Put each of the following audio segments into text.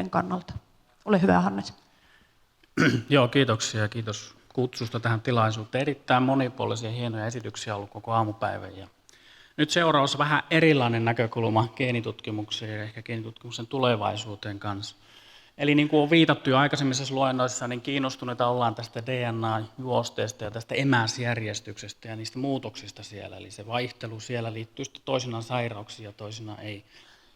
terveyden kannalta. Ole hyvä, Hannes. Joo, kiitoksia ja kiitos kutsusta tähän tilaisuuteen. Erittäin monipuolisia hienoja esityksiä on ollut koko aamupäivän. Ja nyt seuraavassa vähän erilainen näkökulma geenitutkimukseen ja ehkä geenitutkimuksen tulevaisuuteen kanssa. Eli niin kuin on viitattu jo aikaisemmissa luennoissa, niin kiinnostuneita ollaan tästä DNA-juosteesta ja tästä emäsjärjestyksestä ja niistä muutoksista siellä. Eli se vaihtelu siellä liittyy sitten toisinaan sairauksiin ja toisinaan ei.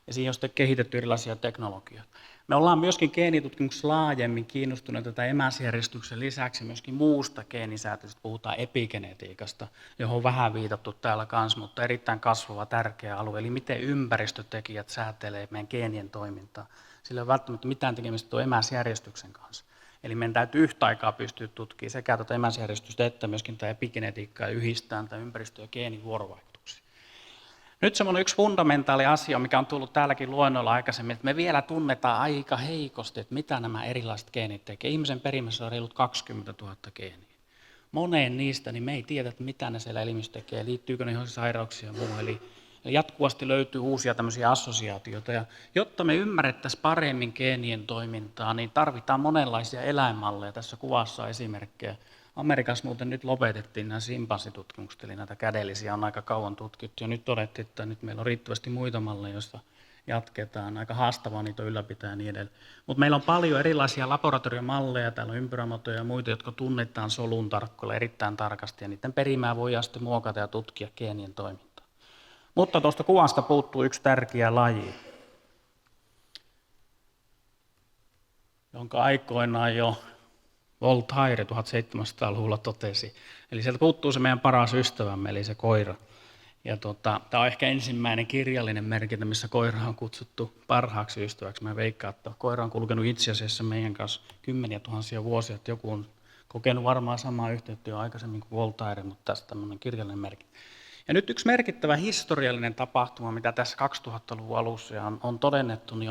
Ja siihen on sitten kehitetty erilaisia teknologioita. Me ollaan myöskin geenitutkimuksessa laajemmin kiinnostuneita tätä emäsjärjestyksen lisäksi myöskin muusta geenisäätöstä. Puhutaan epigenetiikasta, johon on vähän viitattu täällä kanssa, mutta erittäin kasvava tärkeä alue. Eli miten ympäristötekijät säätelee meidän geenien toimintaa. Sillä ei ole välttämättä mitään tekemistä tuon emäsjärjestyksen kanssa. Eli meidän täytyy yhtä aikaa pystyä tutkimaan sekä tuota emäsjärjestystä että myöskin tätä epigenetiikkaa ja yhdistää tätä ympäristö- ja geenivuorovaikutuksia. Nyt semmoinen yksi fundamentaali asia, mikä on tullut täälläkin luennoilla aikaisemmin, että me vielä tunnetaan aika heikosti, että mitä nämä erilaiset geenit tekevät. Ihmisen perimässä on reilut 20 000 geeniä. Moneen niistä niin me ei tiedä, että mitä ne siellä elimistössä tekee, liittyykö ne johonkin sairauksiin ja muuhun. Eli jatkuvasti löytyy uusia tämmöisiä assosiaatioita. Ja jotta me ymmärrettäisiin paremmin geenien toimintaa, niin tarvitaan monenlaisia eläinmalleja. Tässä kuvassa on esimerkkejä. Amerikassa muuten nyt lopetettiin nämä simpanssitutkimukset, eli näitä kädellisiä on aika kauan tutkittu. Ja nyt todettiin, että nyt meillä on riittävästi muita malleja, joissa jatketaan. Aika haastavaa niitä on ylläpitää ja niin edelleen. Mutta meillä on paljon erilaisia laboratoriomalleja, täällä on ympyrämatoja ja muita, jotka tunnetaan solun tarkkoilla erittäin tarkasti. Ja niiden perimää voidaan sitten muokata ja tutkia geenien toimintaa. Mutta tuosta kuvasta puuttuu yksi tärkeä laji, jonka aikoinaan jo Voltaire 1700-luvulla totesi. Eli sieltä puuttuu se meidän paras ystävämme, eli se koira. Ja tämä on ehkä ensimmäinen kirjallinen merkintä, missä koira on kutsuttu parhaaksi ystäväksi. Mä veikkaan, että koira on kulkenut itse asiassa meidän kanssa kymmeniä tuhansia vuosia, että joku on kokenut varmaan samaa yhteyttä jo aikaisemmin kuin Voltaire, mutta tässä tämmöinen kirjallinen merkintä. Ja nyt yksi merkittävä historiallinen tapahtuma, mitä tässä 2000-luvun alussa on todennettu, niin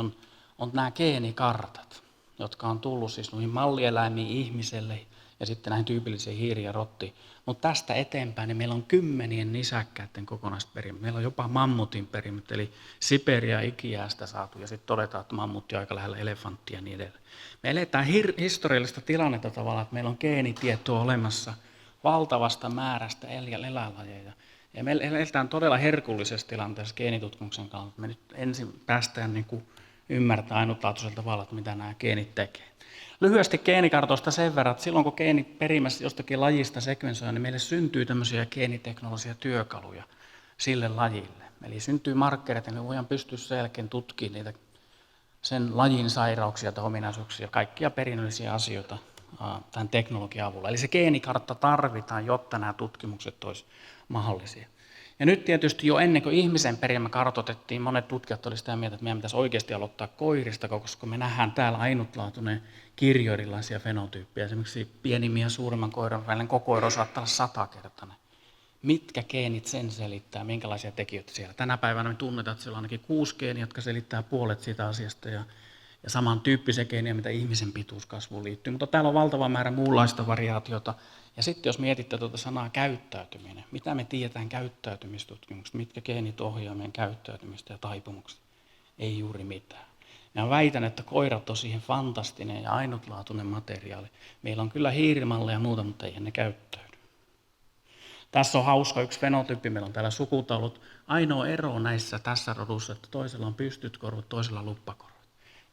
on nämä geenikartat, jotka on tullut siis noihin mallieläimiin ihmiselle ja sitten näihin tyypillisiin hiiriin ja rottiin. Mutta tästä eteenpäin niin meillä on kymmenien nisäkkäiden kokonaiset perimät. Meillä on jopa mammutin perimät, eli Siberia ikiäästä saatu, ja sitten todetaan, että mammutti on aika lähellä elefanttia ja niin edelleen. Me eletään historiallista tilannetta tavallaan, että meillä on geenitietoa olemassa valtavasta määrästä eläinlajeja. Ja me eletään todella herkullisessa tilanteessa geenitutkimuksen kannalta. Me nyt ensin päästään niin kuin ymmärtää ainutlaatuisella tavalla, että mitä nämä geenit tekee. Lyhyesti geenikartoista sen verran, että silloin kun geenit perimässä jostakin lajista sekvensoidaan, niin meille syntyy tämmöisiä geeniteknologisia työkaluja sille lajille. Eli syntyy markkereita, niin me voidaan pystyä selkeän tutkimaan niitä sen lajin sairauksia tai ominaisuuksia, kaikkia perinnöllisiä asioita tämän teknologian avulla. Eli se geenikartta tarvitaan, jotta nämä tutkimukset olisi mahdollisia. Ja nyt tietysti jo ennen kuin ihmisen perimä kartoitettiin, monet tutkijat olivat sitä mieltä, että meidän pitäisi oikeasti aloittaa koirista, koska me nähdään täällä ainutlaatuinen kirjo erilaisia fenotyyppejä. Esimerkiksi pienimmin ja suurimman koiran välinen koko ero saattaa olla 100-kertainen. Mitkä geenit sen selittää, minkälaisia tekijöitä siellä? Tänä päivänä me tunnetaan, että siellä on ainakin 6 geeniä, jotka selittää puolet siitä asiasta ja samantyyppisiä geenejä, mitä ihmisen pituuskasvuun liittyy. Mutta täällä on valtava määrä muunlaista variaatiota. Ja sitten jos mietitte tuota sanaa käyttäytyminen, mitä me tiedetään käyttäytymistutkimuksesta, mitkä geenit ohjaa meidän käyttäytymistä ja taipumuksia? Ei juuri mitään. Ja väitän, että koirat on siihen fantastinen ja ainutlaatuinen materiaali. Meillä on kyllä hiirimalleja ja muuta, mutta ei ne käyttäydy. Tässä on hauska yksi fenotyyppi, meillä on täällä sukutaulut. Ainoa ero näissä tässä rodussa, että toisella on pystyt korvat, toisella luppakorvat.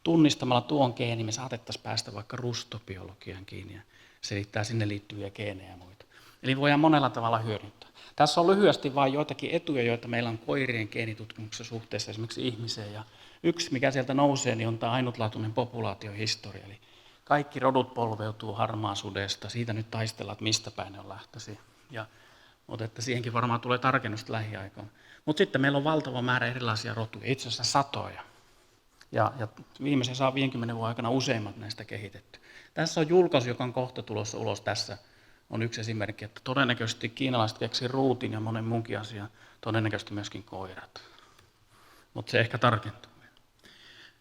Tunnistamalla tuon geeni me saatettaisiin päästä vaikka rustobiologian kiinni ja selittää sinne liittyviä geenejä ja muita. Eli voidaan monella tavalla hyödyntää. Tässä on lyhyesti vain joitakin etuja, joita meillä on koirien geenitutkimuksessa suhteessa esimerkiksi ihmiseen. Ja yksi, mikä sieltä nousee, niin on tämä ainutlaatuinen populaatiohistoria. Eli kaikki rodut polveutuu harmaasudesta. Siitä nyt taistellaan, että mistä päin ne on lähtöisin. Mutta että siihenkin varmaan tulee tarkennusta lähiaikoina. Mutta sitten meillä on valtava määrä erilaisia rotuja, itse asiassa satoja. Ja viimeisen 50 vuoden aikana useimmat näistä kehitetty. Tässä on julkaisu, joka on kohta tulossa ulos. Tässä on yksi esimerkki, että todennäköisesti kiinalaiset keksivät ruutin ja monen muunkin asian, todennäköisesti myöskin koirat. Mutta se ehkä tarkentuu.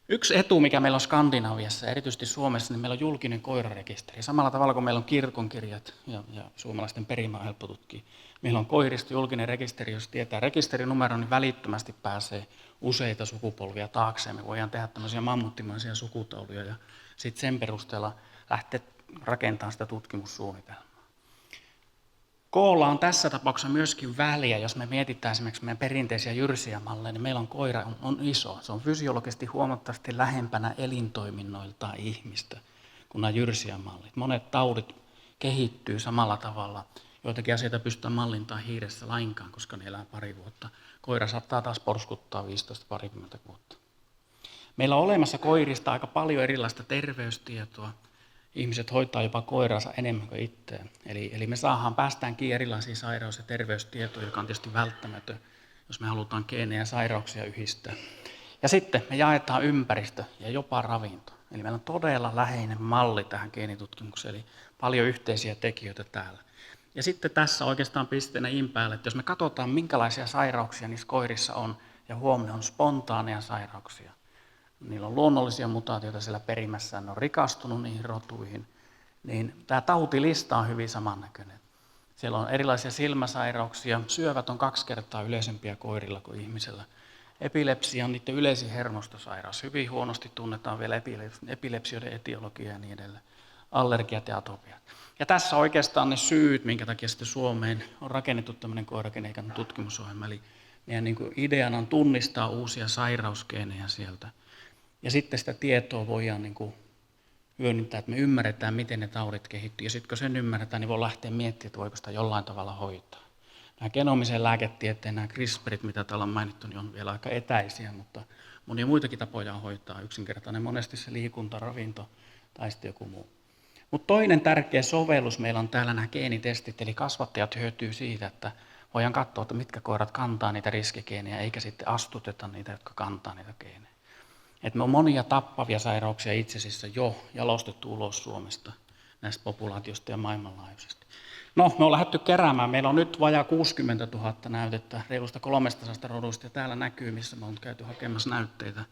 Yksi etu, mikä meillä on Skandinaviassa ja erityisesti Suomessa, niin meillä on julkinen koirarekisteri. Samalla tavalla kuin meillä on kirkonkirjat ja suomalaisten perimää on helppo tutkia. Meillä on koirista julkinen rekisteri, jos tietää rekisterinumero, niin välittömästi pääsee useita sukupolvia taakseen. Me voidaan tehdä tämmöisiä mammuttimaisia sukutauluja ja sitten sen perusteella lähteä rakentamaan sitä tutkimussuunnitelmaa. Koolla on tässä tapauksessa myöskin väliä, jos me mietitään esimerkiksi meidän perinteisiä jyrsijämalleja, niin meillä on koira on iso. Se on fysiologisesti huomattavasti lähempänä elintoiminnoiltaan ihmistä kuin nämä jyrsijämallit. Monet taudit kehittyy samalla tavalla. Joitakin asioita pystytään mallintamaan hiiressä lainkaan, koska ne elää pari vuotta. Koira saattaa taas porskuttaa 15-20 vuotta. Meillä on olemassa koirista aika paljon erilaista terveystietoa. Ihmiset hoitaa jopa koiransa enemmän kuin itseään. Eli me päästäänkin erilaisiin sairaus- ja terveystietoja, joka on tietysti välttämätön, jos me halutaan geenejä ja sairauksia yhdistää. Ja sitten me jaetaan ympäristö ja jopa ravinto. Eli meillä on todella läheinen malli tähän geenitutkimukseen, eli paljon yhteisiä tekijöitä täällä. Ja sitten tässä oikeastaan pisteenä in päälle, että jos me katsotaan minkälaisia sairauksia niissä koirissa on, ja huomenna on spontaaneja sairauksia, niillä on luonnollisia mutaatioita siellä perimässä, ne on rikastunut niihin rotuihin, niin tämä tautilista on hyvin samannäköinen. Siellä on erilaisia silmäsairauksia, syövät on 2 kertaa yleisempiä koirilla kuin ihmisellä. Epilepsia on niiden yleisin hermostosairaus, hyvin huonosti tunnetaan vielä epilepsioiden etiologia ja niin edelleen. Allergiat ja atopiat. Ja tässä oikeastaan ne syyt, minkä takia sitten Suomeen on rakennettu tämmöinen koiragenetiikan tutkimusohjelma. Eli meidän niin kuin ideana on tunnistaa uusia sairausgeenejä sieltä. Ja sitten sitä tietoa voidaan niin kuin hyödyntää, että me ymmärretään, miten ne taudit kehittyy. Ja sitten kun sen ymmärretään, niin voi lähteä miettimään, että voiko sitä jollain tavalla hoitaa. Nämä genomisen lääketieteen, nämä CRISPRit, mitä täällä on mainittu, niin on vielä aika etäisiä, mutta monia muitakin tapoja on hoitaa. Yksinkertainen monesti se liikunta, ravinto tai sitten joku muu. Mutta toinen tärkeä sovellus meillä on täällä nämä geenitestit, eli kasvattajat hyötyy siitä, että voidaan katsoa, että mitkä koirat kantaa niitä riskigeenejä, eikä sitten astuteta niitä, jotka kantaa niitä geenejä. Et me on monia tappavia sairauksia itse asiassa jo jalostettu ulos Suomesta näistä populaatiosta ja maailmanlaajuisesti. No, me on lähdetty keräämään. Meillä on nyt vajaa 60 000 näytettä reilusta 300 rodusta, ja täällä näkyy, missä me on käyty hakemassa näytteitä.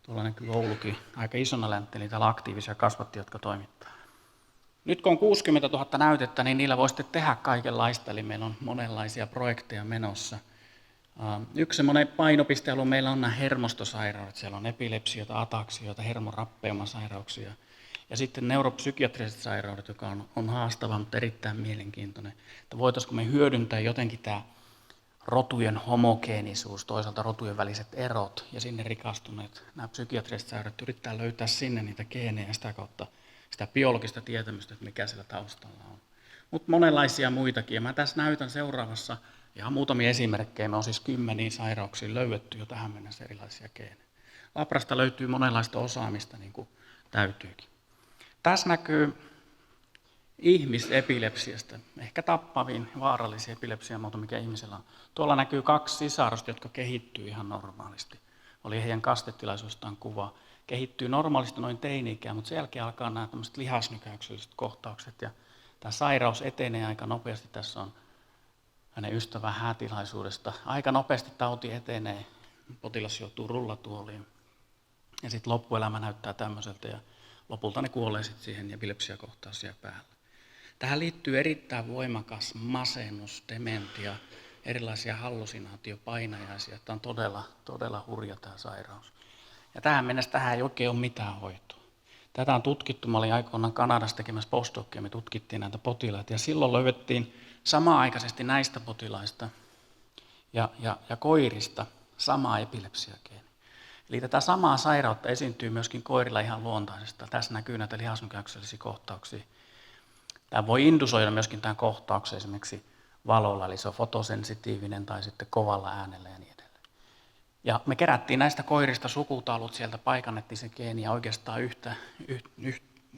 Tuolla näkyy Oulukin aika isona läntteli, täällä aktiivisia kasvattajia, jotka toimittaa. Nyt kun on 60 000 näytettä, niin niillä voi sitten tehdä kaikenlaista, eli meillä on monenlaisia projekteja menossa. Yksi semmoinen painopistealue meillä on nämä hermostosairaudet. Siellä on epilepsioita, ataksioita, hermorappeumasairauksia. Ja sitten neuropsykiatriset sairaudet, joka on haastava, mutta erittäin mielenkiintoinen. Että voitaisiinko me hyödyntää jotenkin tämä rotujen homogeenisuus, toisaalta rotujen väliset erot ja sinne rikastuneet nämä psykiatriset sairaudet, yrittää löytää sinne niitä geenejä ja sitä kautta sitä biologista tietämystä, että mikä siellä taustalla on. Mutta monenlaisia muitakin. Ja mä tässä näytän seuraavassa ihan muutamia esimerkkejä. Me on siis 10 sairauksiin löydetty jo tähän mennessä erilaisia geenejä. Labrasta löytyy monenlaista osaamista, niin kuin täytyykin. Tässä näkyy ihmisepilepsiasta, ehkä tappavin vaarallisia epilepsiamuoto, mikä ihmisellä on. Tuolla näkyy 2 sisarusta, jotka kehittyy ihan normaalisti. Oli heidän kastetilaisuudestaan kuva. Kehittyy normaalisti noin teini-ikään, mutta sen jälkeen alkaa nämä tämmöiset lihasnykäykselliset kohtaukset. Ja tämä sairaus etenee aika nopeasti. Tässä on hänen ystävän häätilaisuudesta. Aika nopeasti tauti etenee, potilas joutuu rullatuoliin. Ja sitten loppuelämä näyttää tämmöiseltä ja lopulta ne kuolee sitten siihen epilepsiakohtaus siellä päällä. Tähän liittyy erittäin voimakas masennus, dementia, erilaisia hallusinaatiopainajaisia. Tämä on todella hurja tämä sairaus. Ja tähän mennessä tähän ei oikein ole mitään hoitoa. Tätä on tutkittu, mä olin aikoinaan Kanadassa tekemässä postdocia, me tutkittiin näitä potilaita ja silloin löydettiin samanaikaisesti näistä potilaista ja koirista samaa epilepsiageeni. Eli tätä samaa sairautta esiintyy myöskin koirilla ihan luontaisesta. Tässä näkyy näitä lihasnykäyksellisiä kohtauksia. Tämä voi indusoida myöskin tämän kohtauksen esimerkiksi valolla, eli se on fotosensitiivinen tai sitten kovalla äänellä ja niin edelleen. Ja me kerättiin näistä koirista sukutaulut sieltä, paikannettiin se geeni ja oikeastaan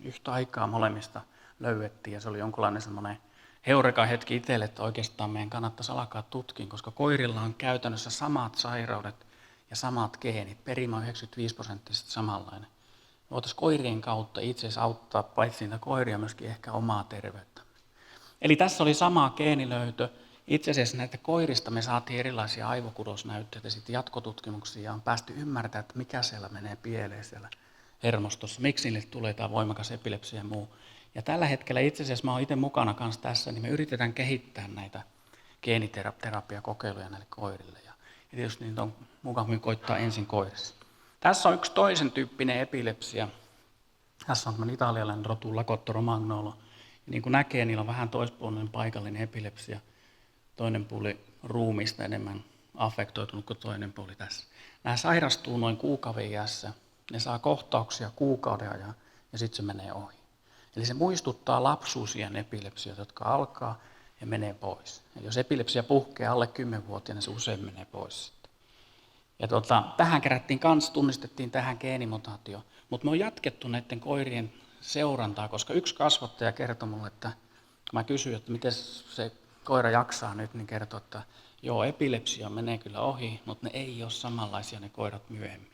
yhtä aikaa molemmista löydettiin. Ja se oli jonkunlainen semmoinen heureka-hetki itselle, että oikeastaan meidän kannattaisi alkaa tutkia, koska koirilla on käytännössä samat sairaudet ja samat geenit. Perimä on 95% samanlainen. Me voitaisiin koirien kautta itse asiassa auttaa paitsi niitä koiria myöskin ehkä omaa terveyttä. Eli tässä oli sama geenilöytö. Itse asiassa näitä koirista me saatiin erilaisia aivokudosnäytteitä sitten jatkotutkimuksia ja on päästy ymmärtämään, että mikä siellä menee pieleen siellä hermostossa, miksi niille tulee tämä voimakas epilepsia ja muu. Ja tällä hetkellä itse asiassa mä oon itse mukana kanssa tässä, niin me yritetään kehittää näitä geeniterapiakokeiluja näille koirille. Ja tietysti niitä on mukavammin koittaa ensin koirissa. Tässä on yksi toisen tyyppinen epilepsia. Tässä on tämmöinen italialainen rotu Lagotto Romagnolo. Ja niin kuin näkee, niillä on vähän toispuolinen paikallinen epilepsia. Toinen puoli ruumiista enemmän affektoitunut kuin toinen puoli tässä. Nämä sairastuu noin kuukauden iässä. Ne saa kohtauksia kuukauden ajan ja sitten se menee ohi. Eli se muistuttaa lapsuusien epilepsioita, jotka alkaa ja menee pois. Eli jos epilepsia puhkeaa alle 10-vuotiaana, se usein menee pois. Ja tähän kerättiin tunnistettiin tähän geenimutaatio, mutta me on jatkettu näiden koirien seurantaa, koska yksi kasvattaja kertoi mulle, että mä kysyin, että miten se koira jaksaa nyt, niin kertoi, että joo, epilepsia menee kyllä ohi, mutta ne ei ole samanlaisia ne koirat myöhemmin.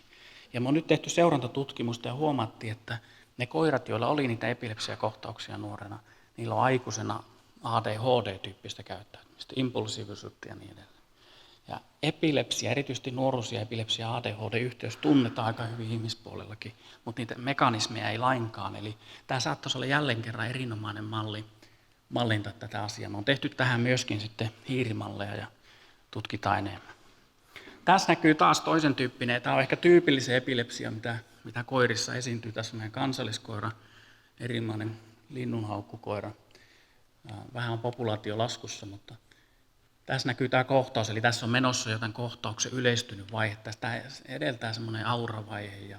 Ja me on nyt tehty seurantatutkimusta ja huomattiin, että ne koirat, joilla oli niitä epilepsiakohtauksia nuorena, niillä on aikuisena ADHD-tyyppistä käyttäytymistä, impulsiivisuutta ja niin edelleen. Ja epilepsia, erityisesti nuoruus- ja epilepsia ja ADHD-yhteys tunnetaan aika hyvin ihmispuolellakin, mutta niitä mekanismeja ei lainkaan. Eli tämä saattaisi olla jälleen kerran erinomainen mallinta tätä asiaa. Me on tehty tähän myöskin sitten hiirimalleja ja tutkitaan enemmän. Tässä näkyy taas toisen tyyppinen. Tämä on ehkä tyypillinen epilepsia, mitä koirissa esiintyy. Tässä on meidän kansalliskoira, erinomainen linnunhaukkukoira. Vähän on populaatio laskussa, mutta tässä näkyy tämä kohtaus, eli tässä on menossa jo tämän kohtauksen yleistynyt vaihe. Tästä edeltää semmoinen auravaihe ja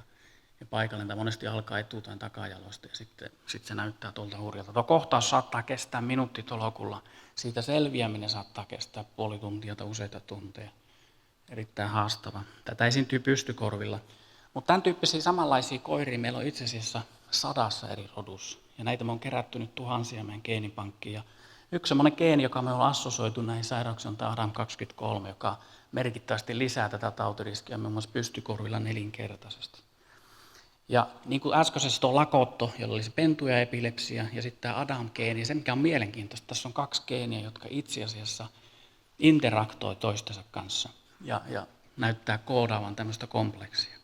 paikallinen, tämä monesti alkaa etu- tai takajaloista ja sitten se näyttää tuolta hurjalta. Tuo kohtaus saattaa kestää minuuttitolokulla. Siitä selviäminen saattaa kestää puoli tuntia tai useita tunteja. Erittäin haastava. Tätä esiintyy pystykorvilla. Mutta tämän tyyppisiä samanlaisia koiria meillä on itse asiassa 100 eri rodussa. Ja näitä me on kerätty nyt tuhansia meidän geenipankkiin. Ja yksi semmoinen geeni, joka me ollaan assosoitu näihin sairauksiin, on tämä ADAM23, joka merkittävästi lisää tätä tautiriskiä muun muassa pystykorvilla 4-kertaisesti. Ja niin kuin äskeisessä tuo Lagotto, jolla oli se pentu ja epilepsia, ja sitten tämä ADAM-geeni, se mikä on mielenkiintoista, tässä on 2 geeniä, jotka itse asiassa interaktoi toistensa kanssa ja näyttää koodaavan tämmöistä kompleksia.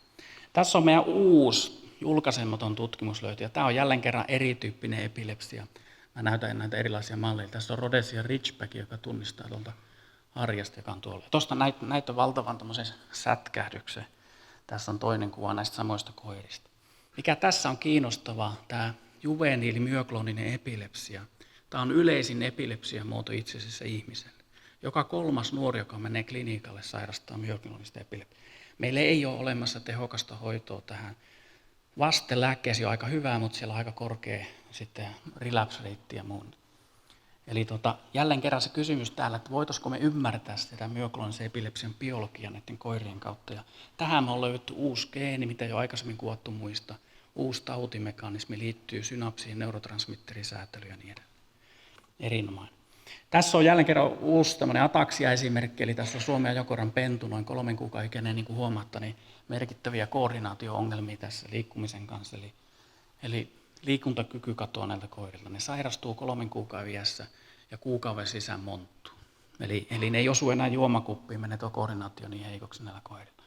Tässä on meidän uusi julkaisematon tutkimuslöytö, ja tämä on jälleen kerran erityyppinen epilepsia. Mä näytän näitä erilaisia malleja. Tässä on Rhodesia Ridgeback, joka tunnistaa tuolta harjasta, joka on tuolla. Tuosta näyttää valtavan tämmöisen sätkähdyksen. Tässä on toinen kuva näistä samoista koirista. Mikä tässä on kiinnostavaa, tämä juveniilimyoklooninen epilepsia. Tämä on yleisin epilepsiamuoto itse asiassa ihmiselle. Joka 3. nuori, joka menee klinikalle, sairastaa myokloonista epilepsiaa. Meillä ei ole olemassa tehokasta hoitoa tähän. Vastelääkkeesi on aika hyvää, mutta siellä on aika korkea sitten relapse-reitti ja muun. Eli jälleen kerran se kysymys täällä, että voitaisiko me ymmärtää sitä myokloonisen epilepsian biologiaa näiden koirien kautta. Ja tähän me on löydetty uusi geeni, mitä jo aikaisemmin kuvattu muista. Uusi tautimekanismi liittyy synapsiin, neurotransmitterisäätelyyn ja niin edelleen. Erinomainen. Tässä on jälleen kerran uusi tämmöinen ataksia-esimerkki, eli tässä on Suomen ja Jokoran pentu, noin 3 kuukauden ikäinen, niin kuin huomaatte, niin merkittäviä koordinaatio-ongelmia tässä liikkumisen kanssa. Eli liikuntakyky katoaa näiltä koirilta. Ne sairastuu 3 kuukauden iässä ja kuukauden sisään monttuu. Eli ne ei osu enää juomakuppiin, menee tuo koordinaatio niin heikoksi näillä koirilla.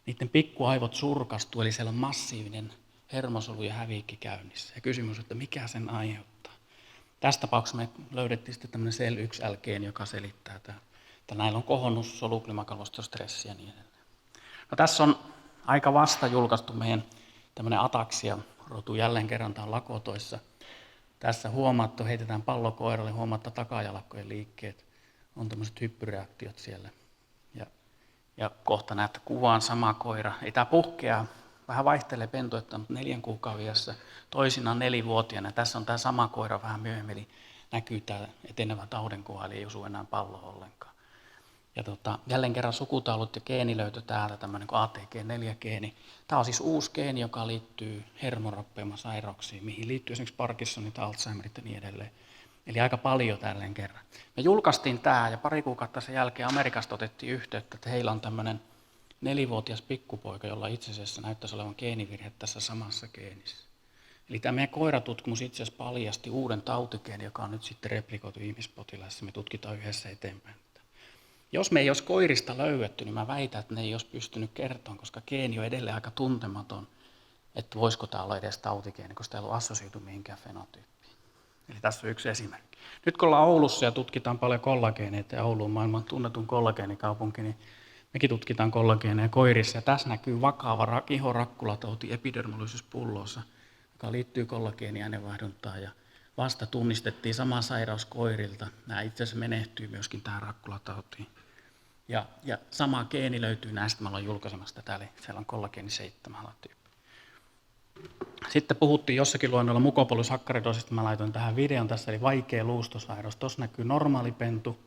Niiden pikkuaivot surkastuu, eli siellä on massiivinen hermosolu ja häviikki käynnissä. Ja kysymys on, että mikä sen aiheuttaa. Tässä tapauksessa me löydettiin sitten tämmöinen SEL1L-geeni, joka selittää tämä. Että näillä on kohonnut soluklimakalvostostressi ja niin edelleen. No, tässä on aika vasta julkaistu meidän tämmöinen ataksia-rotu jälleen kerran tämä on Lagotoissa. Tässä huomattu, heitetään pallo koiralle, huomatta takajalakkojen liikkeet. On tämmöiset hyppyreaktiot siellä. Ja kohta näette kuvaan sama koira. Ei tämä puhkea, vähän vaihtelee pentoittaa, mutta 4 kuukauden iässä, toisinaan 4-vuotiaana. Tässä on tämä sama koira vähän myöhemmin, eli näkyy tämä etenevä taudenkuva, eli ei osu enää pallo ollenkaan. Ja jälleen kerran sukutaulut ja geenilöytö täältä, tämmöinen kuin ATG4-geeni. Tämä on siis uusi geeni, joka liittyy hermoroppeuma-sairauksiin, mihin liittyy esimerkiksi Parkinsonit, Alzheimerit ja niin edelleen. Eli aika paljon tälleen kerran. Me julkaistiin tämä ja pari kuukautta sen jälkeen Amerikasta otettiin yhteyttä, että heillä on tämmöinen 4-vuotias pikkupoika, jolla itse asiassa näyttäisi olevan geenivirhe tässä samassa geenissä. Eli tämä meidän koiratutkimus itse asiassa paljasti uuden tautigeeni, joka on nyt sitten replikoitu ihmispotilaissa. Me tutkitaan yhdessä eteenpäin. Jos me ei olisi koirista löydetty, niin mä väitän, että ne ei olisi pystynyt kertomaan, koska geeni on edelleen aika tuntematon, että voisiko tämä olla edes tautigeeni, koska tämä ei ole assosioitu mihinkään fenotyyppiin. Eli tässä on yksi esimerkki. Nyt kun ollaan Oulussa ja tutkitaan paljon kollageeneita ja Oulu on maailman tunnetun kollageenikaupunki, niin mekin tutkitaan kollageeneja koirissa, ja tässä näkyy vakava ihorakkulatauti epidermolysis bullosa, joka liittyy kollageeninäänenvaihduntaan, ja vasta tunnistettiin sama sairaus koirilta. Nämä itse asiassa menehtyy myöskin tähän rakkulatautiin. Ja sama geeni löytyy näistä, me ollaan julkaisemassa täällä, siellä on kollageeni 7 tyyppi. Sitten puhuttiin jossakin luennolla mukopolysakkaridosista, mä laitoin tähän videon tässä, eli vaikea luustosairaus. Tuossa näkyy normaali pentu,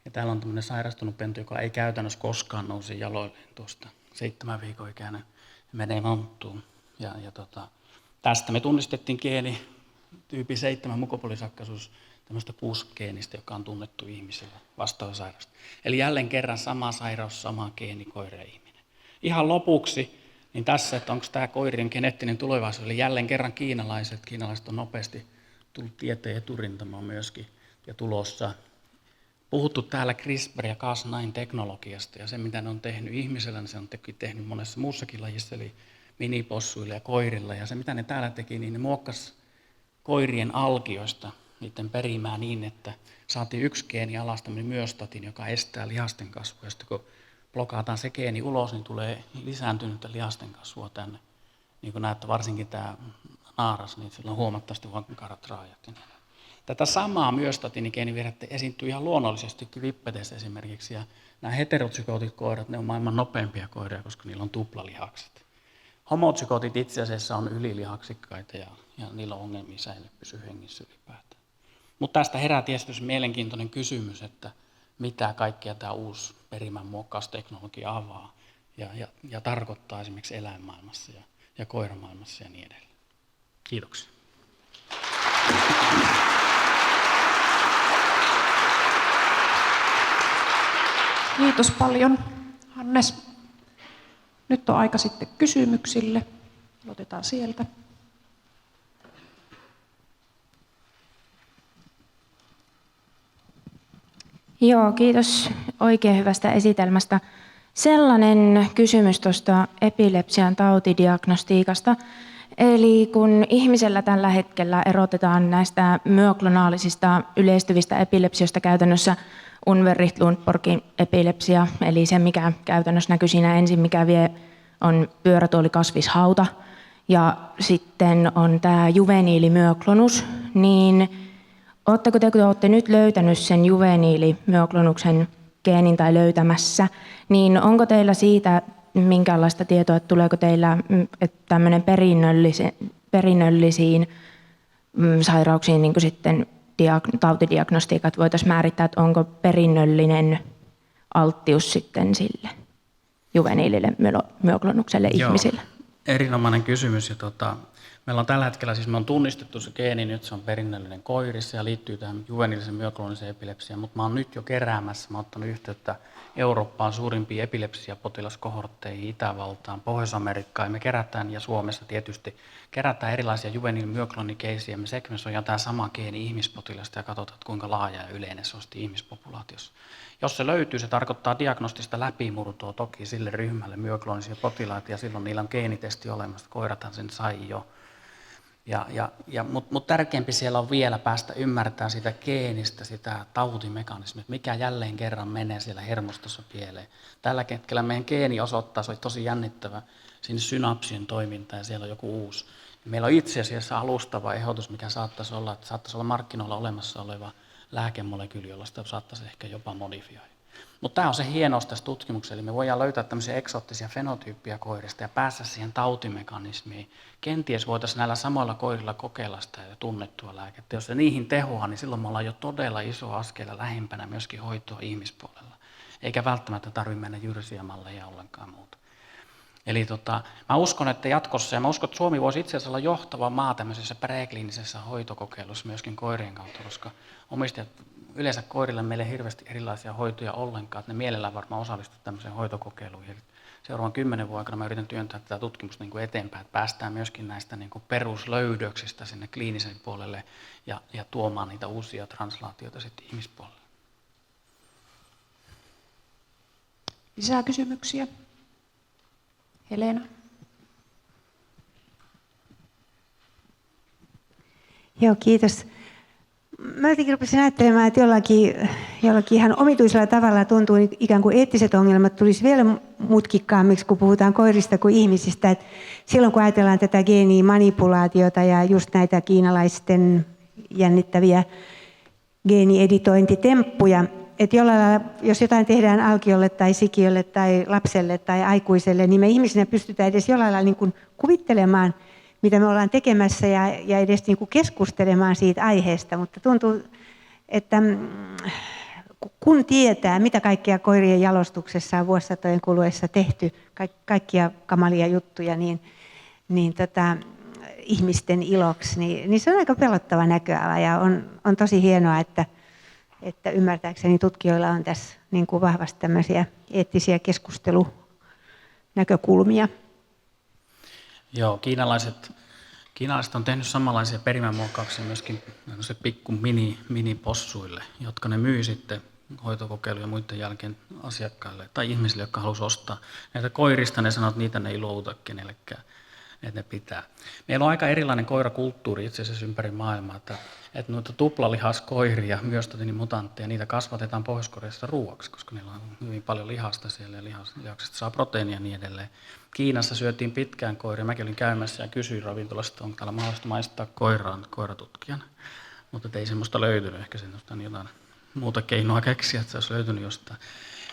ja täällä on tämmöinen sairastunut pentu, joka ei käytännössä koskaan nousi jaloilleen tuosta 7 viikon ikäinen ja menee monttuun. Tästä me tunnistettiin geeni tyyppi 7 mukopolysakkaisuus tämmöistä PUS-geenistä, joka on tunnettu ihmisille vastaava sairaus. Eli jälleen kerran sama sairaus, sama geeni, koira ja ihminen. Ihan lopuksi, niin tässä, että onko tämä koirien geneettinen tulevaisuus, eli jälleen kerran kiinalaiset on nopeasti tullut tieteen eturintamaan myöskin ja tulossa. Puhuttu täällä CRISPR ja Cas9-teknologiasta ja se, mitä ne on tehnyt ihmisellä, niin se on tehnyt monessa muussakin lajissa, eli minipossuilla ja koirilla. Ja se, mitä ne täällä teki, niin ne muokkasi koirien alkioista niiden perimää niin, että saatiin yksi geeni alas, tämmöinen myostatin, joka estää lihasten kasvua. Ja sitten kun blokataan se geeni ulos, niin tulee lisääntynyttä lihasten kasvua tänne. Niin kuin näette, varsinkin tämä naaras, niin sillä on huomattavasti vankarat raajat. Tätä samaa myostatinigeenivirhettä esiintyy ihan luonnollisestikin vippeteissä esimerkiksi. Ja nämä heterotsykotit koirat, ne on maailman nopeimpia koiria, koska niillä on tuplalihakset. Homotsykotit itse asiassa on ylilihaksikkaita ja niillä on ongelmia säilyä pysyä hengissä ylipäätään. Mutta tästä herää tietysti mielenkiintoinen kysymys, että mitä kaikkea tämä uusi perimän muokkausteknologia avaa ja tarkoittaa esimerkiksi eläinmaailmassa ja koiramaailmassa ja niin edelleen. Kiitoksia. Kiitos paljon, Hannes. Nyt on aika sitten kysymyksille. Aloitetaan sieltä. Joo, kiitos oikein hyvästä esitelmästä. Sellainen kysymys tuosta epilepsian tautidiagnostiikasta. Eli kun ihmisellä tällä hetkellä erotetaan näistä myoklonaalisista yleistyvistä epilepsioista käytännössä Unverricht-Lundborgin epilepsia, eli se mikä käytännössä näkyy siinä ensin, mikä vie on pyörätuolikasvishauta, ja sitten on tämä juveniilimyoklonus, niin oletteko te, kun olette nyt löytänyt sen juveniilimyoklonuksen geenin tai löytämässä, niin onko teillä siitä minkäänlaista tietoa, että tuleeko teillä tämmöinen perinnöllisiin sairauksiin niin kuin sitten tautidiagnostiikat voitaisiin määrittää, että onko perinnöllinen alttius sitten sille juveniilille myoklonukselle ihmisillä? Erinomainen kysymys. Ja meillä on tällä hetkellä, siis me on tunnistettu se geeni, nyt se on perinnöllinen koirissa ja liittyy tähän juveniilisen myoklooniseen epilepsiaan, mutta mä oon nyt jo keräämässä, mä oon ottanut yhteyttä Eurooppaan suurimpiin epilepsiapotilaskohortteihin, Itävaltaan, Pohjois-Amerikkaan, ja me kerätään, ja Suomessa tietysti kerätään erilaisia juveniilimyoklonikeisiä, me sekvensoidaan tämä sama geeni ihmispotilasta ja katsotaan, kuinka laaja ja yleinen se on ihmispopulaatiossa. Jos se löytyy, se tarkoittaa diagnostista läpimurtoa toki sille ryhmälle myoklonisia potilaita, ja silloin niillä on geenitesti olemassa, koirathan sen sai jo. Mutta tärkeämpi siellä on vielä päästä ymmärtämään sitä geenistä, sitä tautimekanismia, mikä jälleen kerran menee siellä hermostossa pieleen. Tällä hetkellä meidän geeni osoittaa, se oli tosi jännittävä, sinne synapsien toiminta ja siellä on joku uusi. Meillä on itse asiassa alustava ehdotus, mikä saattaisi olla, että saattaisi olla markkinoilla olemassa oleva lääkemolekyyli, jolla sitä saattaisi ehkä jopa modifioida. Mutta tämä on se hienous tässä tutkimuksessa, eli me voidaan löytää tämmöisiä eksoottisia fenotyyppiä koirista ja päästä siihen tautimekanismiin. Kenties voitaisiin näillä samoilla koirilla kokeilla sitä ja tunnettua lääkettä. Jos se niihin tehoaa, niin silloin me ollaan jo todella iso askel lähempänä myöskin hoitoa ihmispuolella. Eikä välttämättä tarvitse mennä jyrsiämälle ja ollenkaan muuta. Eli mä uskon, että jatkossa, ja mä uskon, että Suomi voisi itse asiassa olla johtava maa tämmöisessä prekliinisessä hoitokokeilussa myöskin koirien kautta, koska omistajat yleensä koirille meille hirveästi erilaisia hoitoja ollenkaan, että ne mielellään varmaan osallistuvat tämmöiseen hoitokokeiluun. Eli seuraavan 10 vuoden aikana mä yritän työntää tätä tutkimusta niin kuin eteenpäin, että päästään myöskin näistä niin kuin peruslöydöksistä sinne kliinisen puolelle ja tuomaan niitä uusia translaatioita sitten ihmispuolelle. Lisää kysymyksiä? Helena. Joo, kiitos. mä jotenkin rupesin ajattelemaan, että jollakin ihan omituisella tavalla tuntuu ikään kuin eettiset ongelmat tulisi vielä mutkikkaammiksi, kun puhutaan koirista kuin ihmisistä. Et silloin kun ajatellaan tätä geenimanipulaatiota ja just näitä kiinalaisten jännittäviä geenieditointitemppuja, että jollain lailla, jos jotain tehdään alkiolle tai sikiölle tai lapselle tai aikuiselle, niin me ihmisinä pystytään edes jollain lailla niin kuin kuvittelemaan, mitä me ollaan tekemässä ja edes niin kuin keskustelemaan siitä aiheesta, mutta tuntuu, että kun tietää, mitä kaikkea koirien jalostuksessa on vuosisatojen kuluessa tehty, kaikkia kamalia juttuja, niin ihmisten iloksi, niin se on aika pelottava näköala ja on tosi hienoa, että ymmärtääkseni tutkijoilla on tässä niin kuin vahvasti tämmöisiä eettisiä keskustelunäkökulmia. Joo, kiinalaiset on tehnyt samanlaisia perimämuokkauksia myöskin pikku mini-possuille, jotka ne myy sitten hoitokokeilujen muiden jälkeen asiakkaille tai ihmisille, jotka haluaisivat ostaa. Näitä koirista ne sanoo, että niitä ne ei luovuta kenellekään, että ne pitää. Meillä on aika erilainen koirakulttuuri itse asiassa ympäri maailmaa, että noita tuplalihaskoiria, myostatiinimutantteja, niitä kasvatetaan Pohjois-Koreassa ruuaksi, koska niillä on hyvin paljon lihasta siellä ja lihaksesta saa proteiinia ja niin edelleen. Kiinassa syötiin pitkään koiria. Mäkin olin käymässä ja kysyin ravintolasta, onko täällä mahdollista maistaa koiratutkijana. Mutta ei semmoista löytynyt. Ehkä semmoista jotain muuta keinoa keksiä, että se olisi löytynyt jostain.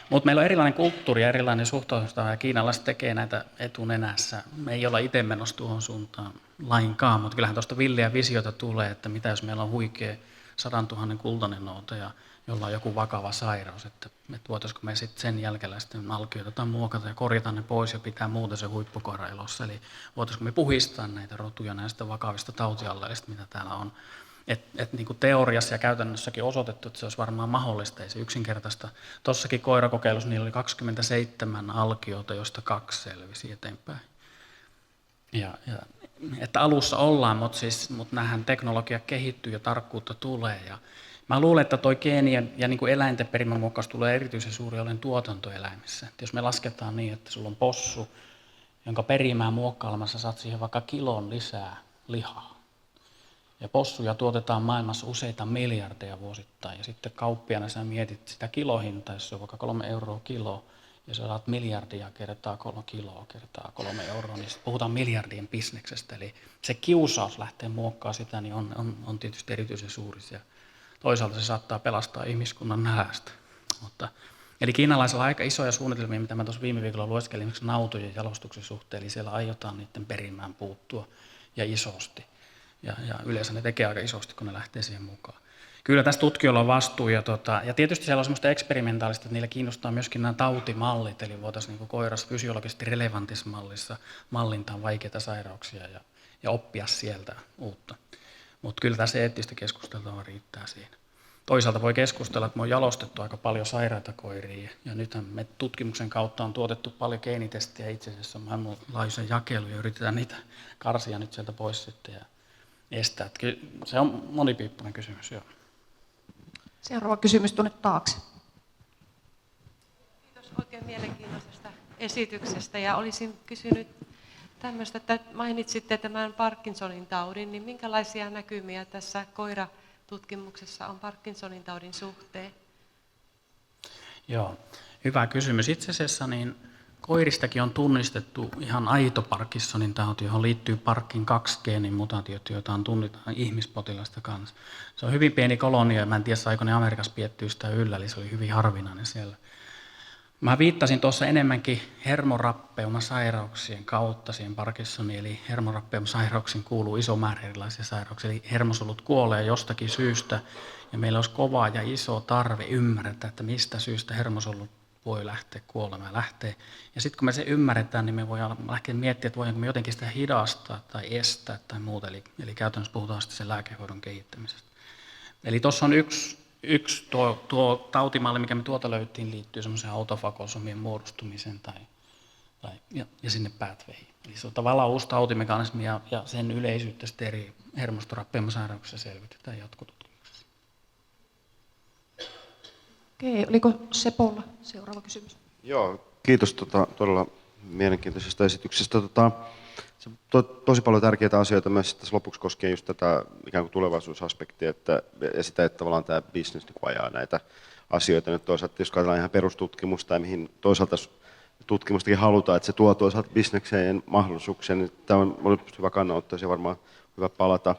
Mutta meillä on erilainen kulttuuri ja erilainen suhtautumistapa ja kiinalaiset tekee näitä etunenässä. Me ei olla itse menossa tuohon suuntaan lainkaan, mutta kyllähän tuosta villiä visiota tulee, että mitä jos meillä on huikea 100 000 kultainen noutaja, jolla on joku vakava sairaus, että voitaisiko me sitten sen jälkeläisten alkioita muokata ja korjata ne pois ja pitää muuten se huippukoira elossa. Eli voitaisiko me puhistaa näitä rotuja näistä vakavista tautialleista, mitä täällä on. Niin kuin teoriassa ja käytännössäkin osoitettu, että se olisi varmaan mahdollista, ei se yksinkertaista. Tuossakin koirakokeilussa niillä oli 27 alkiota, josta 2 selvisi eteenpäin. Että alussa ollaan, mutta nämähän teknologia kehittyy ja tarkkuutta tulee. Ja mä luulen, että tuo geenien ja niin kuin eläinten perimämuokkaus tulee erityisen suuri olen tuotantoeläimissä. Että jos me lasketaan niin, että sulla on possu, jonka perimää muokkailemassa saat siihen vaikka kilon lisää lihaa. Ja possuja tuotetaan maailmassa useita miljardeja vuosittain. Ja sitten kauppiaana sä mietit sitä kilohintaa, jos se on vaikka 3 euroa kilo, ja sä saat miljardia kertaa 3 kiloa kertaa 3 euroa, niin puhutaan miljardien bisneksestä. Eli se kiusaus lähteä muokkaamaan sitä, niin on tietysti erityisen suuri. Ja toisaalta se saattaa pelastaa ihmiskunnan nälästä. Eli kiinalaisilla on aika isoja suunnitelmia, mitä mä tuossa viime viikolla lueskelin, esimerkiksi nautojen jalostuksen suhteen, eli siellä aiotaan niiden perimään puuttua ja isosti. Ja yleensä ne tekee aika isosti, kun ne lähtee siihen mukaan. Kyllä tässä tutkijoilla on vastuu ja tietysti siellä on semmoista eksperimentaalista, että niillä kiinnostaa myöskin nämä tautimallit, eli voitaisiin niin koirassa fysiologisesti relevantissa mallissa mallintaa vaikeita sairauksia ja oppia sieltä uutta. Mutta kyllä tässä eettistä keskustelua riittää siinä. Toisaalta voi keskustella, että me on jalostettu aika paljon sairaita koiria ja nythän me tutkimuksen kautta on tuotettu paljon geenitestejä itse asiassa maailmanlaajuisen jakelun ja yritetään niitä karsia nyt sieltä pois sitten ja estää. Se on monipiippunen kysymys, joo. Seuraava kysymys tuonne taakse. Kiitos oikein mielenkiintoisesta esityksestä ja olisin kysynyt tämmöistä, että mainitsitte tämän Parkinsonin taudin, niin minkälaisia näkymiä tässä koiratutkimuksessa on Parkinsonin taudin suhteen? Joo, hyvä kysymys. Itse asiassa niin koiristakin on tunnistettu ihan aito Parkinsonin tauti, johon liittyy Parkin 2-geenin mutaatiot, joita on tunnitaan ihmispotilasta kanssa. Se on hyvin pieni kolonia ja mä en tiedä, saiko ne Amerikassa piettyä sitä yllä, eli se oli hyvin harvinainen siellä. Mä viittasin tuossa enemmänkin hermorappeumasairauksien kautta siihen Parkinsoniin, eli hermorappeumasairauksiin kuuluu iso määrä erilaisia sairauksia, eli hermosolut kuolee jostakin syystä, ja meillä olisi kova ja iso tarve ymmärtää, että mistä syystä hermosolut voi lähteä kuolemaan. Ja sitten kun me se ymmärretään, niin me voidaan lähteä miettimään, että voidaanko me jotenkin sitä hidastaa tai estää tai muuta, eli käytännössä puhutaan sitten sen lääkehoidon kehittämisestä. Eli tuossa on yksi tuo tautimalli, mikä me tuolta löyttiin, liittyy semmoiseen autofagosomien muodostumiseen ja sinne pathwayhin. Eli se on tavallaan uusi tautimekanismi ja sen yleisyyttä sitten eri hermostorappeumasairauksissa selvitetään jatkotutkimuksessa. Okei, oliko Sepolla seuraava kysymys? Joo, kiitos todella mielenkiintoisesta esityksestä. Tosi paljon tärkeitä asioita myös tässä lopuksi koskien just tätä ikään kuin tulevaisuusaspektia, ja sitä, että tavallaan tämä business niin ajaa näitä asioita. Nyt toisaalta, jos katsotaan ihan perustutkimusta ja mihin toisaalta tutkimustakin halutaan, että se tuo toisaalta bisnekseen mahdollisuuksia, niin tämä on hyvä kannanotto, ja varmaan hyvä palata,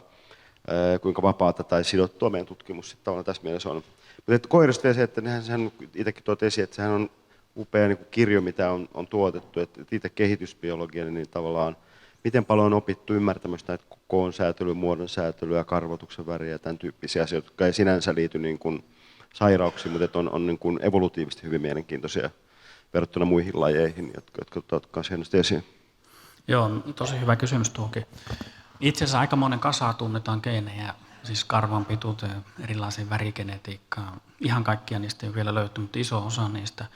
kuinka vapaata tai sidottua meidän tutkimus sitten tavallaan tässä mielessä on. Mutta koirista vielä se, että sehän itsekin totesi, että sehän on upea niin kuin kirjo, mitä on tuotettu, että itse kehitysbiologia, niin tavallaan miten paljon on opittu ymmärtämästä näitä koon säätelyä, muodon säätelyä, karvotuksen väriä ja tämän tyyppisiä asioita, jotka ei sinänsä liity niin kuin sairauksiin, mutta on niin kuin evolutiivisesti hyvin mielenkiintoisia verrattuna muihin lajeihin, jotka ottavat hienosti esiin. Joo, tosi hyvä kysymys tuokin. Itse asiassa aikamoinen kasa tunnetaan geenejä, siis karvan pituuteen, erilaiseen värigenetiikkaan. Ihan kaikkia niistä ei ole vielä löytynyt, mutta iso osa niistä.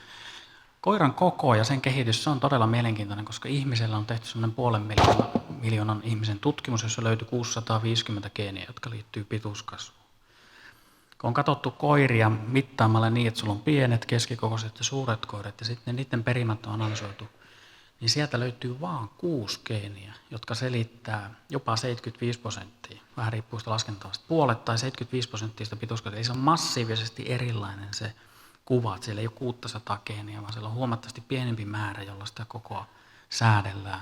Koiran koko ja sen kehitys, se on todella mielenkiintoinen, koska ihmisellä on tehty semmoinen 500,000 ihmisen tutkimus, jossa löytyi 650 geeniä, jotka liittyy pituuskasvuun. Kun on katsottu koiria mittaamalla niin, että sulla on pienet, keskikokoiset ja suuret koirat ja sitten niiden perimät on analysoitu, niin sieltä löytyy vain 6 geeniä, jotka selittää jopa 75%, vähän riippuu sitä laskentavasta, puolet tai 75% pituuskasvua. Eli se on massiivisesti erilainen se kuva, että siellä ei ole 600 geeniä, vaan siellä on huomattavasti pienempi määrä, jolla sitä kokoa säädellään.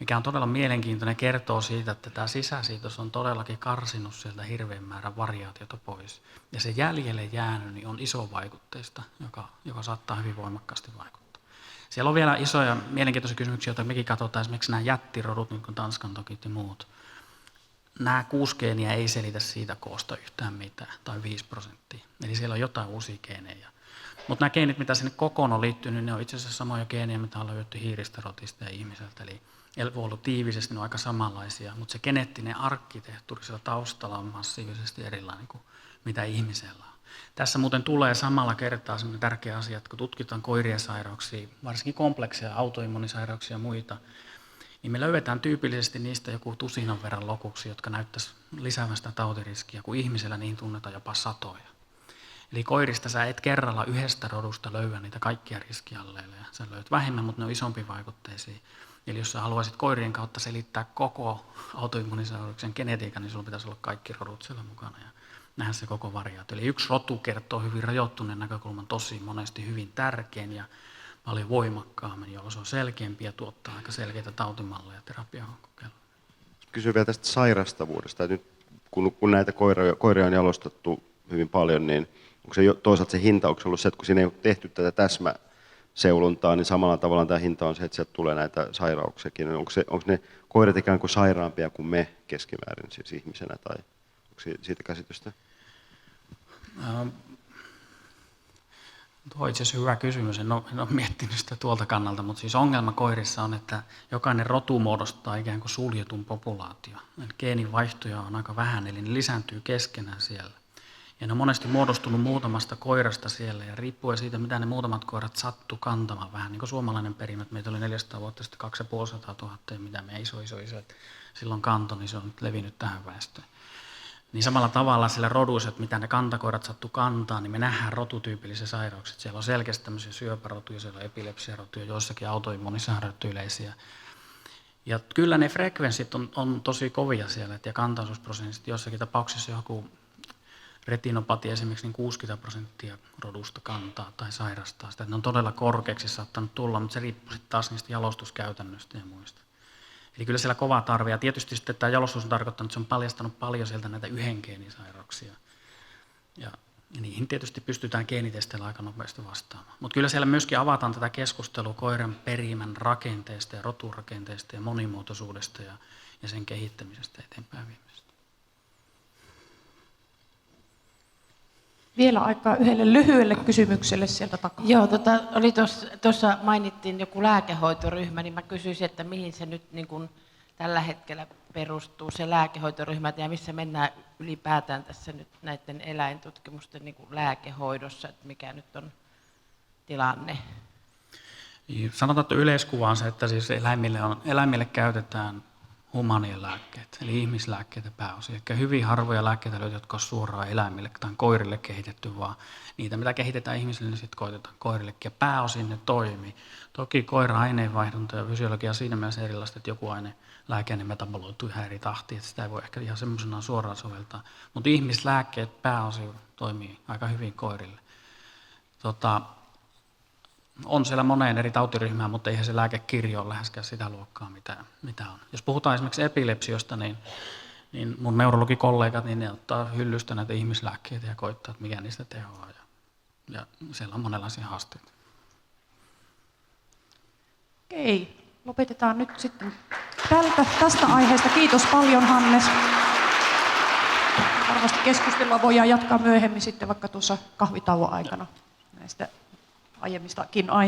Mikä on todella mielenkiintoinen, kertoo siitä, että tämä sisäsiitos on todellakin karsinut sieltä hirveän määrän variaatiota pois. Ja se jäljelle jäänyt niin on isovaikutteista, joka saattaa hyvin voimakkaasti vaikuttaa. Siellä on vielä isoja mielenkiintoisia kysymyksiä, joita mekin katsotaan, esimerkiksi nämä jättirodut, niin kuin Tanskan tokit ja muut. Nämä 6 geeniä ei selitä siitä koosta yhtään mitään, tai 5%. Eli siellä on jotain uusia geenejä. Mutta nämä geenit, mitä sinne kokoon on liittynyt, ne on itse asiassa samoja geenejä, mitä on löydetty hiiristä, rotista ja ihmiseltä. Eli evolutiivisesti ne on aika samanlaisia, mutta se geneettinen arkkitehtuuri siellä taustalla on massiivisesti erilainen kuin mitä ihmisellä on. Tässä muuten tulee samalla kertaa sellainen tärkeä asia, että kun tutkitaan koirien sairauksia, varsinkin komplekseja, autoimmunisairauksia ja muita, niin me löydetään tyypillisesti niistä joku tusinan verran lopuksi, jotka näyttäisi lisäävän sitä tautiriskiä, kun ihmisellä niin tunnetaan jopa satoja. Eli koirista sä et kerralla yhdestä rodusta löyä niitä kaikkia riskialleille. Sä löydät vähemmän, mutta ne on isompi vaikutteisiin. Eli jos sä haluaisit koirien kautta selittää koko autoimmunisairauksen genetiikan, niin sulla pitäisi olla kaikki rodut siellä mukana ja nähdä se koko variaatio. Eli yksi rotu kertoo hyvin rajoittuneen näkökulman tosi monesti hyvin tärkein ja paljon voimakkaammin, jolloin se on selkeämpi ja tuottaa aika selkeitä tautimalleja terapiakokeilla. Kysyn vielä tästä sairastavuudesta. Nyt kun näitä koiria on jalostettu hyvin paljon, niin onko se toisaalta se hinta, onko se ollut se, että kun siinä ei ole tehty tätä täsmäseulontaa, niin samalla tavalla tämä hinta on se, että sieltä tulee näitä sairauksiakin. Onko ne koirat ikään kuin sairaampia kuin me keskimäärin, siis ihmisenä, tai onko siitä käsitystä? Tuo on itse asiassa hyvä kysymys. En ole miettinyt sitä tuolta kannalta, mutta siis ongelma koirissa on, että jokainen rotu muodostaa ikään kuin suljetun populaatio. Geeninvaihtoja on aika vähän, eli ne lisääntyy keskenään siellä. Ja ne on monesti muodostunut muutamasta koirasta siellä, ja riippuen siitä, mitä ne muutamat koirat sattuu kantamaan, vähän niin kuin suomalainen perimä, että meitä oli 400 vuotta sitten 250 000, ja mitä meidän iso, silloin kanto, niin se on nyt levinnyt tähän väestöön. Niin samalla tavalla sillä roduissa, että mitä ne kantakoirat sattuu kantaa, niin me nähdään rotutyypillisiä sairauksia. Siellä on selkeästi tämmöisiä syöpärotuja, siellä on epilepsiarotuja, joissakin autoimmunisairaudet yleisiä. Ja kyllä ne frekvenssit on tosi kovia siellä, ja kantaisuusprosentit jossakin tapauksessa joku retinopatia esimerkiksi niin 60% rodusta kantaa tai sairastaa sitä. Ne on todella korkeaksi saattanut tulla, mutta se riippuu sitten taas niistä jalostuskäytännöistä ja muista. Eli kyllä siellä kova tarve. Ja tietysti sitten tämä jalostus on tarkoittanut, että se on paljastanut paljon sieltä näitä yhden geenin sairauksia. Ja niihin tietysti pystytään geenitesteillä aika nopeasti vastaamaan. Mutta kyllä siellä myöskin avataan tätä keskustelua koiran perimän rakenteesta ja roturakenteesta ja monimuotoisuudesta ja sen kehittämisestä eteenpäin viemistä. Vielä aikaa yhdelle lyhyelle kysymykselle sieltä takaa. Joo, oli tuossa mainittiin joku lääkehoitoryhmä, niin mä kysyisin, että mihin se nyt niin kuin tällä hetkellä perustuu se lääkehoitoryhmä ja missä mennään ylipäätään tässä nyt näiden eläintutkimusten niin kuin lääkehoidossa, että mikä nyt on tilanne? Sanotaan, että yleiskuva on se, että siis eläimille käytetään humanien lääkkeet, eli ihmislääkkeitä pääosin. Eli hyvin harvoja lääkkeitä löytyy, jotka on suoraan eläimille tai koirille kehitetty, vaan niitä, mitä kehitetään ihmisille, niin sitten koitetaan koirillekin. Ja pääosin ne toimii. Toki koira aineenvaihdunta ja fysiologia on siinä mielessä erilaista, että joku aine lääkeaine metaboloituu ihan eri tahtiin, että sitä ei voi ehkä ihan semmoisenaan suoraan soveltaa. Mutta ihmislääkkeet pääosin toimii aika hyvin koirille. On siellä moneen eri tautiryhmään, mutta eihän se lääkekirjo ole läheskään sitä luokkaa, mitä on. Jos puhutaan esimerkiksi epilepsiosta, niin mun neurologikollegat, niin ne ottaa hyllystä näitä ihmislääkkeitä ja koittaa, että mikä niistä tehoaa. Ja siellä on monenlaisia haasteita. Okei, lopetetaan nyt sitten tästä aiheesta. Kiitos paljon, Hannes. Varmasti keskustelua voidaan jatkaa myöhemmin sitten vaikka tuossa kahvitauon aikana näistä aiemmistakin aiheista.